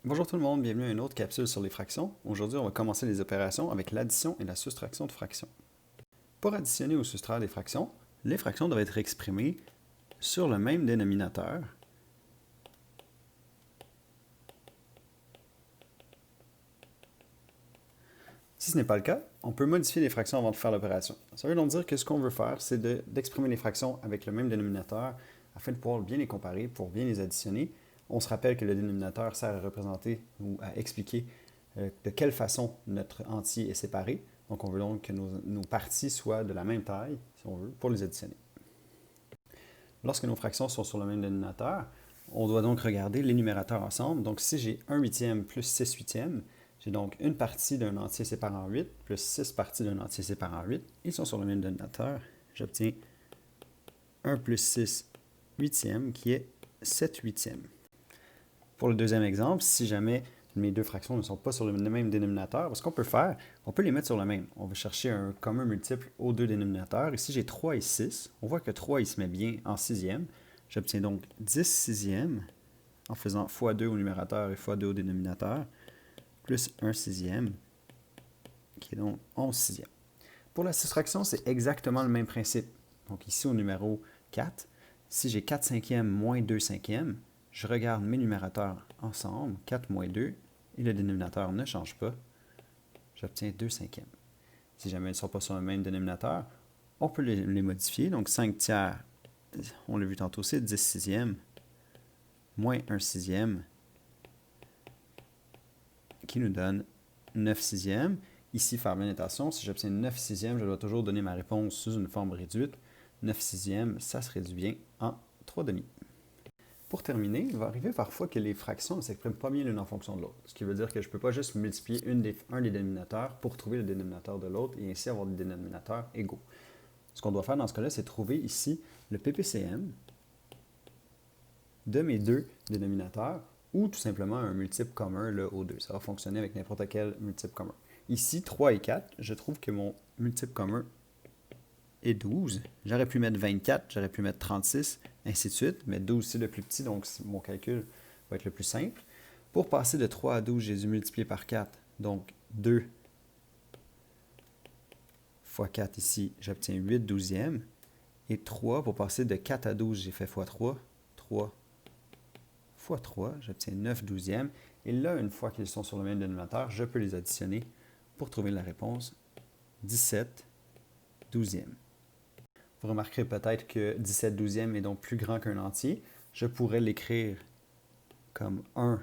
Bonjour tout le monde, bienvenue à une autre capsule sur les fractions. Aujourd'hui, on va commencer les opérations avec l'addition et la soustraction de fractions. Pour additionner ou soustraire des fractions, les fractions doivent être exprimées sur le même dénominateur. Si ce n'est pas le cas, on peut modifier les fractions avant de faire l'opération. Ça veut donc dire que ce qu'on veut faire, c'est d'exprimer les fractions avec le même dénominateur afin de pouvoir bien les comparer, pour bien les additionner. On se rappelle que le dénominateur sert à représenter ou à expliquer de quelle façon notre entier est séparé. Donc on veut donc que nos parties soient de la même taille, si on veut, pour les additionner. Lorsque nos fractions sont sur le même dénominateur, on doit donc regarder les numérateurs ensemble. Donc si j'ai 1 huitième plus 6 huitièmes, j'ai donc une partie d'un entier séparé en 8 plus 6 parties d'un entier séparé en 8. Ils sont sur le même dénominateur. J'obtiens 1 plus 6 huitièmes qui est 7 huitièmes. Pour le deuxième exemple, si jamais mes deux fractions ne sont pas sur le même dénominateur, ce qu'on peut faire, on peut les mettre sur le même. On va chercher un commun multiple aux deux dénominateurs. Ici, j'ai 3 et 6. On voit que 3, il se met bien en sixième. J'obtiens donc 10 sixièmes en faisant x2 au numérateur et x2 au dénominateur, plus 1 sixième, qui est donc 11 sixièmes. Pour la soustraction, c'est exactement le même principe. Donc ici, au numéro 4, si j'ai 4 cinquièmes moins 2 cinquièmes, je regarde mes numérateurs ensemble, 4 moins 2, et le dénominateur ne change pas. J'obtiens 2 cinquièmes. Si jamais ils ne sont pas sur le même dénominateur, on peut les modifier. Donc 5 tiers, on l'a vu tantôt, c'est 10 sixièmes, moins 1 sixième, qui nous donne 9 sixièmes. Ici, faire bien attention, si j'obtiens 9 sixièmes, je dois toujours donner ma réponse sous une forme réduite. 9 sixièmes, ça se réduit bien en 3 demi. Pour terminer, il va arriver parfois que les fractions ne s'expriment pas bien l'une en fonction de l'autre. Ce qui veut dire que je ne peux pas juste multiplier un des dénominateurs pour trouver le dénominateur de l'autre et ainsi avoir des dénominateurs égaux. Ce qu'on doit faire dans ce cas-là, c'est trouver ici le PPCM de mes deux dénominateurs ou tout simplement un multiple commun là, aux deux. Ça va fonctionner avec n'importe quel multiple commun. Ici, 3 et 4, je trouve que mon multiple commun est 12. J'aurais pu mettre 24, j'aurais pu mettre 36, ainsi de suite, mais 12 c'est le plus petit, donc mon calcul va être le plus simple. Pour passer de 3 à 12, j'ai dû multiplier par 4, donc 2 fois 4 ici, j'obtiens 8 douzièmes. Et 3, pour passer de 4 à 12, j'ai fait x 3, 3 fois 3, j'obtiens 9 douzièmes. Et là, une fois qu'ils sont sur le même dénominateur, je peux les additionner pour trouver la réponse 17 douzièmes. Vous remarquerez peut-être que 17 douzièmes est donc plus grand qu'un entier. Je pourrais l'écrire comme 1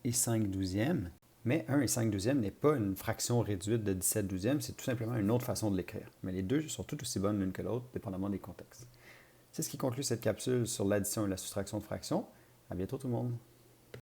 et 5 douzièmes, mais 1 et 5 douzièmes n'est pas une fraction réduite de 17 douzièmes, c'est tout simplement une autre façon de l'écrire. Mais les deux sont tout aussi bonnes l'une que l'autre, dépendamment des contextes. C'est ce qui conclut cette capsule sur l'addition et la soustraction de fractions. À bientôt tout le monde!